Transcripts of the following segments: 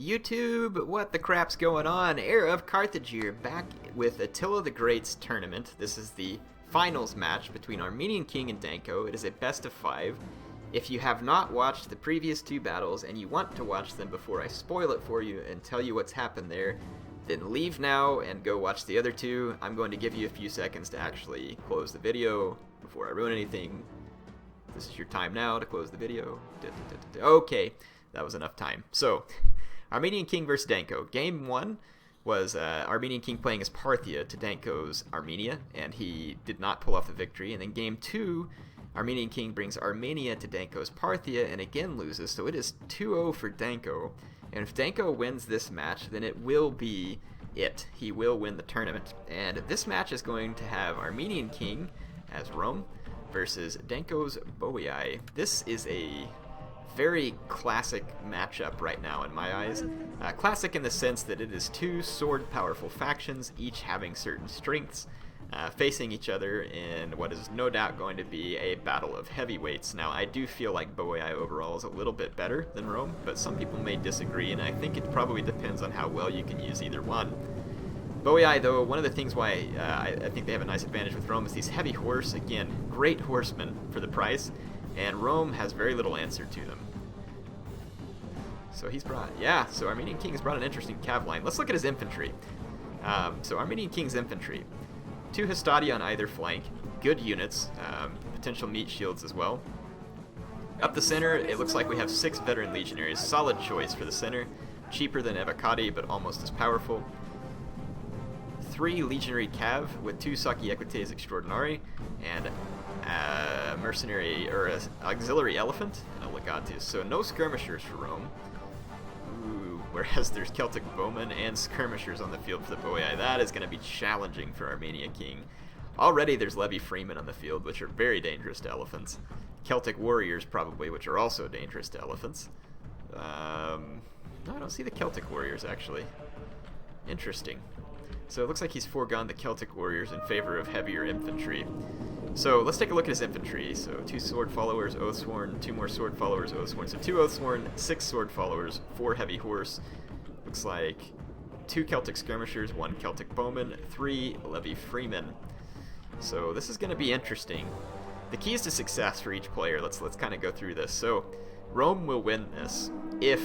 YouTube, what the crap's going on? HeirofCarthage here, back with Attila the Great's tournament. This is the finals match between Armenian King and Danko. It is a best of 5. If you have not watched the previous 2 battles and you want to watch them before I spoil it for you and tell you what's happened there, then leave now and go watch the other 2. I'm going to give you a few seconds to actually close the video before I ruin anything. This is your time now to close the video. Okay, that was enough time. So, Armenian King versus Danko. Game 1 was Armenian King playing as Parthia to Danko's Armenia, and he did not pull off the victory. And then Game 2, Armenian King brings Armenia to Danko's Parthia and again loses, so it is 2-0 for Danko. And if Danko wins this match, then it will be it. He will win the tournament. And this match is going to have Armenian King as Rome versus Danko's Boii. This is a very classic matchup right now in my eyes. Classic in the sense that it is 2 sword-powerful factions, each having certain strengths, facing each other in what is no doubt going to be a battle of heavyweights. Now, I do feel like Boii overall is a little bit better than Rome, but some people may disagree, and I think it probably depends on how well you can use either one. Boii, though, one of the things why I think they have a nice advantage with Rome is these heavy horse. Again, great horsemen for the price, and Rome has very little answer to them. So he's brought, so Armenian King has brought an interesting cav line. Let's look at his infantry. So Armenian King's infantry. 2 Hastati on either flank, good units, potential meat shields as well. Up the center, it looks like we have 6 veteran legionaries. Solid choice for the center. Cheaper than Evocati, but almost as powerful. 3 legionary cav with 2 Saki Equites Extraordinari and a mercenary or an auxiliary elephant and a legatus. So no skirmishers for Rome. Ooh, whereas there's Celtic bowmen and skirmishers on the field for the Boii. That is going to be challenging for Armenian King. Already there's Levy Freemen on the field, which are very dangerous to elephants. Celtic warriors probably, which are also dangerous to elephants. No, I don't see the Celtic warriors actually. Interesting. So it looks like he's foregone the Celtic warriors in favor of heavier infantry. So let's take a look at his infantry. So 2 sword followers, Oathsworn, 2 more sword followers, Oathsworn. So 2 Oathsworn, 6 sword followers, 4 heavy horse. Looks like 2 Celtic skirmishers, 1 Celtic bowman, 3 Levy freemen. So this is going to be interesting. The keys to success for each player, let's kind of go through this. So Rome will win this if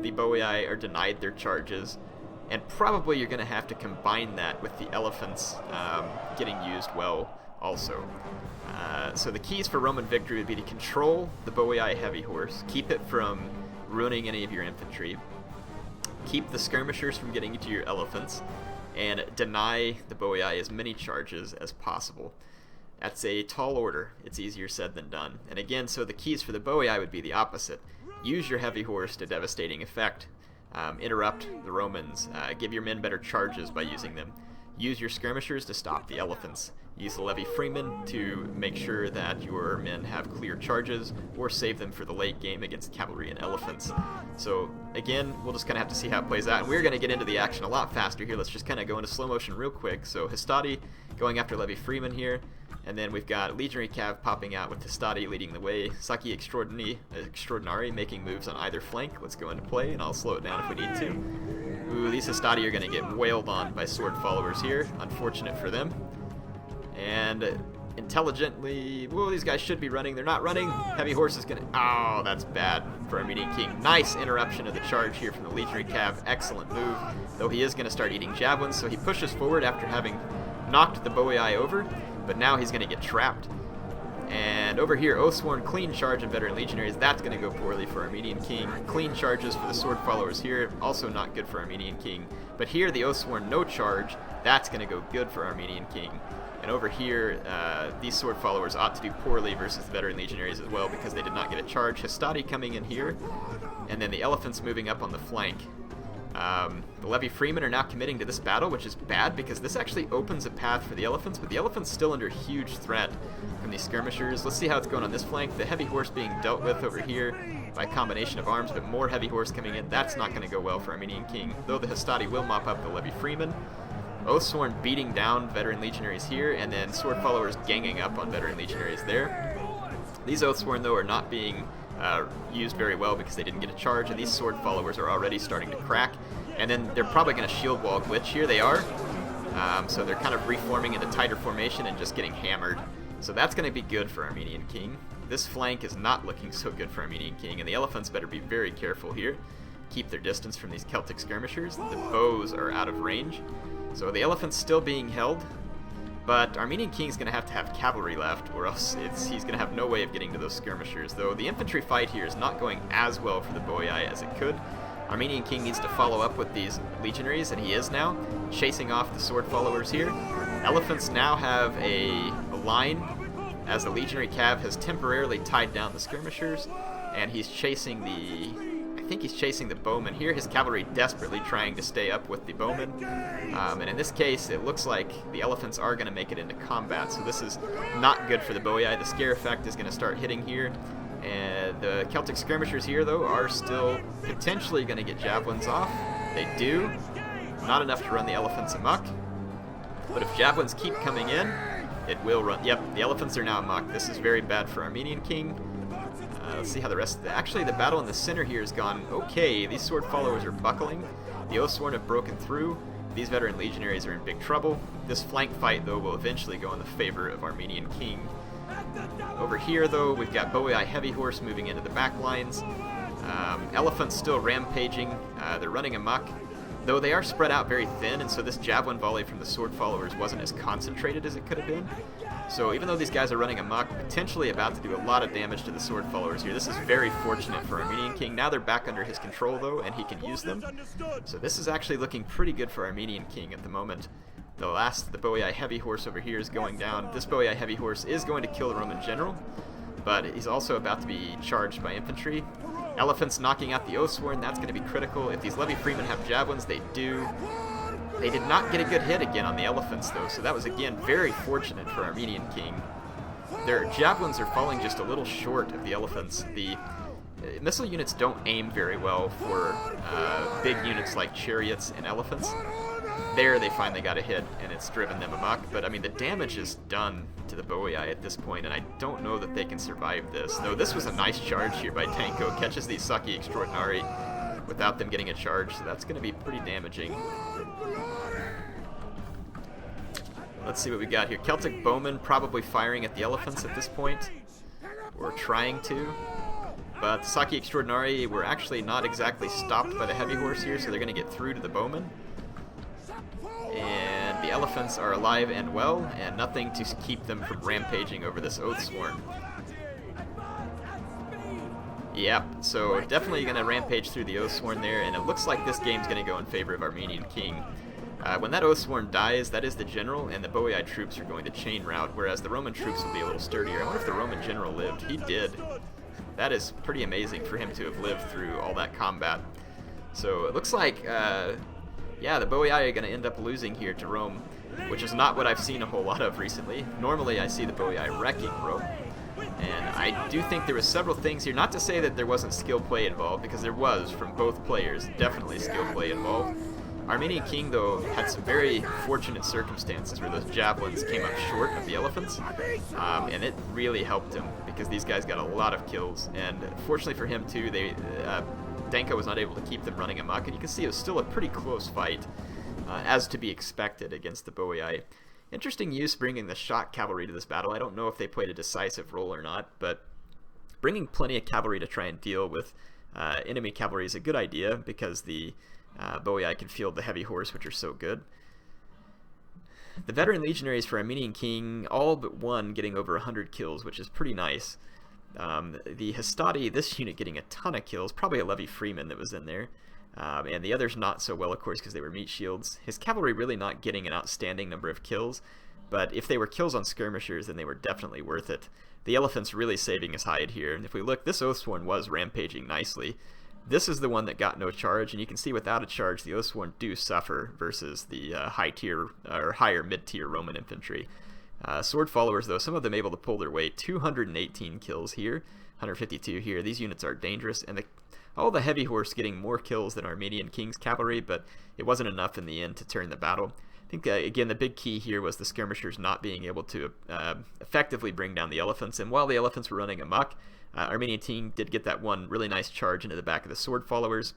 the Boii are denied their charges. And probably you're going to have to combine that with the elephants getting used well also. So the keys for Roman victory would be to control the Boii heavy horse, keep it from ruining any of your infantry, keep the skirmishers from getting into your elephants, and deny the Boii as many charges as possible. That's a tall order. It's easier said than done. And again, so the keys for the Boii would be the opposite. Use your heavy horse to devastating effect. Interrupt the Romans, give your men better charges by using them. Use your skirmishers to stop the elephants. Use the Levy freemen to make sure that your men have clear charges, or save them for the late game against cavalry and elephants. So again, we'll just kind of have to see how it plays out, and we're going to get into the action a lot faster here. Let's just kind of go into slow motion real quick. So Hastati going after Levy freemen here, and then we've got Legionary Cav popping out with Hastati leading the way. Saki Extraordinari making moves on either flank. Let's go into play, and I'll slow it down if we need to. Ooh, these Hastati are going to get wailed on by sword followers here. Unfortunate for them. And intelligently, whoa, these guys should be running. They're not running. Heavy horse is going to... Oh, that's bad for Armenian King. Nice interruption of the charge here from the Legionary Cav. Excellent move. Though he is going to start eating javelins, so he pushes forward after having knocked the Boii over. But now he's going to get trapped. And over here, Oathsworn, clean charge of veteran legionaries. That's going to go poorly for Armenian King. Clean charges for the sword followers here. Also not good for Armenian King. But here, the Oathsworn, no charge. That's going to go good for Armenian King. And over here, these sword followers ought to do poorly versus the veteran legionaries as well because they did not get a charge. Hastati coming in here. And then the elephants moving up on the flank. The Levy freemen are now committing to this battle, which is bad because this actually opens a path for the elephants, but the elephants still under huge threat from these skirmishers. Let's see how it's going on this flank. The heavy horse being dealt with over here by a combination of arms, but more heavy horse coming in. That's not going to go well for Armenian King, though the Hastati will mop up the Levy freemen. Oathsworn beating down veteran legionaries here, and then sword followers ganging up on veteran legionaries there. These Oathsworn, though, are not being used very well because they didn't get a charge, and these sword followers are already starting to crack. And then they're probably going to shield wall glitch here. They are. So they're kind of reforming into tighter formation and just getting hammered. So that's going to be good for Armenian King. This flank is not looking so good for Armenian King, and the elephants better be very careful here. Keep their distance from these Celtic skirmishers. The bows are out of range. So the elephant's still being held, but Armenian King's going to have cavalry left, or else he's going to have no way of getting to those skirmishers. Though the infantry fight here is not going as well for the Boyai as it could. Armenian King needs to follow up with these legionaries, and he is now, chasing off the sword followers here. Elephants now have a line, as the legionary cav has temporarily tied down the skirmishers, and he's chasing I think he's chasing the bowmen here. His cavalry desperately trying to stay up with the bowmen. And in this case, it looks like the elephants are going to make it into combat, so this is not good for the Boyai. The scare effect is going to start hitting here. And the Celtic skirmishers here, though, are still potentially going to get javelins off. They do. Not enough to run the elephants amok. But if javelins keep coming in, it will run. Yep, the elephants are now amok. This is very bad for Armenian King. Let's see how the rest of actually, the battle in the center here has gone okay. These sword followers are buckling. The Oathsworn have broken through. These veteran legionaries are in big trouble. This flank fight, though, will eventually go in the favor of Armenian King. Over here, though, we've got Boyai Heavy Horse moving into the back lines. Elephants still rampaging. They're running amok, though they are spread out very thin, and so this javelin volley from the sword followers wasn't as concentrated as it could have been. So even though these guys are running amok, potentially about to do a lot of damage to the sword followers here, this is very fortunate for Armenian King. Now they're back under his control, though, and he can use them. So this is actually looking pretty good for Armenian King at the moment. The Boyai Heavy Horse over here is going down. This Boyai Heavy Horse is going to kill the Roman general, but he's also about to be charged by infantry. Elephants knocking out the Oathsworn, that's going to be critical. If these Levy Freemen have javelins, they do. They did not get a good hit again on the elephants, though, so that was, again, very fortunate for Armenian King. Their javelins are falling just a little short of the elephants. The missile units don't aim very well for big units like chariots and elephants. There they finally got a hit, and it's driven them amok. But, I mean, the damage is done to the Boyai at this point, and I don't know that they can survive this. Though this was a nice charge here by Danko. Catches these Saki Extraordinari without them getting a charge, so that's going to be pretty damaging. Let's see what we got here. Celtic bowmen probably firing at the elephants at this point, or trying to. But the Saki Extraordinari were actually not exactly stopped by the heavy horse here, so they're going to get through to the bowmen. And the elephants are alive and well, and nothing to keep them from rampaging over this Oathsworn. Yep, so definitely going to rampage through the Oathsworn there, and it looks like this game's going to go in favor of Armenian King. When that Oathsworn dies, that is the general, and the Boyai troops are going to chain route, whereas the Roman troops will be a little sturdier. I wonder if the Roman general lived. He did. That is pretty amazing for him to have lived through all that combat. So it looks like, yeah, the Boyai are going to end up losing here to Rome, which is not what I've seen a whole lot of recently. Normally I see the Boyai wrecking Rome. And I do think there were several things here, not to say that there wasn't skill play involved, because there was from both players, definitely skill play involved. Armenian King, though, had some very fortunate circumstances where those javelins came up short of the elephants, and it really helped him because these guys got a lot of kills. And fortunately for him, too, Danko was not able to keep them running amok, and you can see it was still a pretty close fight, as to be expected against the Boyai. Interesting use bringing the shock cavalry to this battle. I don't know if they played a decisive role or not, but bringing plenty of cavalry to try and deal with enemy cavalry is a good idea because the Boyai can field the heavy horse, which are so good. The veteran legionaries for Armenian King, all but one getting over 100 kills, which is pretty nice. The Hastati, this unit getting a ton of kills, probably a Levy Freeman that was in there. And the others not so well, of course, because they were meat shields. His cavalry really not getting an outstanding number of kills, but if they were kills on skirmishers, then they were definitely worth it. The elephant's really saving his hide here, and if we look, this Oathsworn was rampaging nicely. This is the one that got no charge, and you can see without a charge, the Oathsworn do suffer versus the high-tier or higher mid-tier Roman infantry. Sword followers, though, some of them able to pull their weight. 218 kills here, 152 here. These units are dangerous, and all the heavy horse getting more kills than Armenian King's cavalry, but it wasn't enough in the end to turn the battle. think, again, the big key here was the skirmishers not being able to effectively bring down the elephants. And while the elephants were running amok, Armenian King did get that one really nice charge into the back of the sword followers.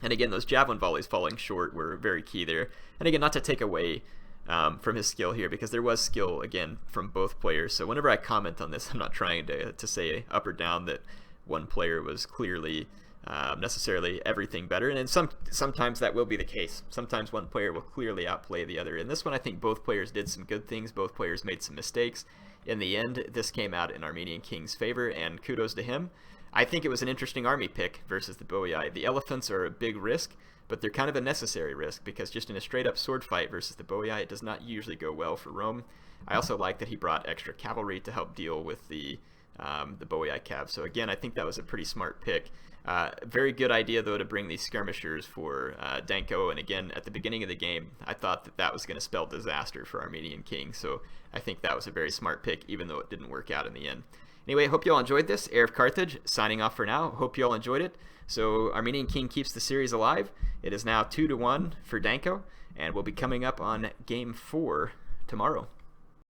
And again, those javelin volleys falling short were very key there. And again, not to take away from his skill here, because there was skill, again, from both players. So whenever I comment on this, I'm not trying to say up or down that one player was clearly necessarily everything better. And sometimes that will be the case. Sometimes one player will clearly outplay the other. In this one, I think both players did some good things. Both players made some mistakes. In the end, this came out in Armenian King's favor, and kudos to him. I think it was an interesting army pick versus the Boii. The elephants are a big risk, but they're kind of a necessary risk, because just in a straight-up sword fight versus the Boii, it does not usually go well for Rome. I also like that he brought extra cavalry to help deal with the Boii cav. So again, I think that was a pretty smart pick. Very good idea, though, to bring these skirmishers for Danko. And again, at the beginning of the game, I thought that was going to spell disaster for Armenian King. So I think that was a very smart pick, even though it didn't work out in the end. Anyway, hope you all enjoyed this. HeirofCarthage signing off for now. Hope you all enjoyed it. So Armenian King keeps the series alive. It is now 2-1 for Danko, and we'll be coming up on Game 4 tomorrow.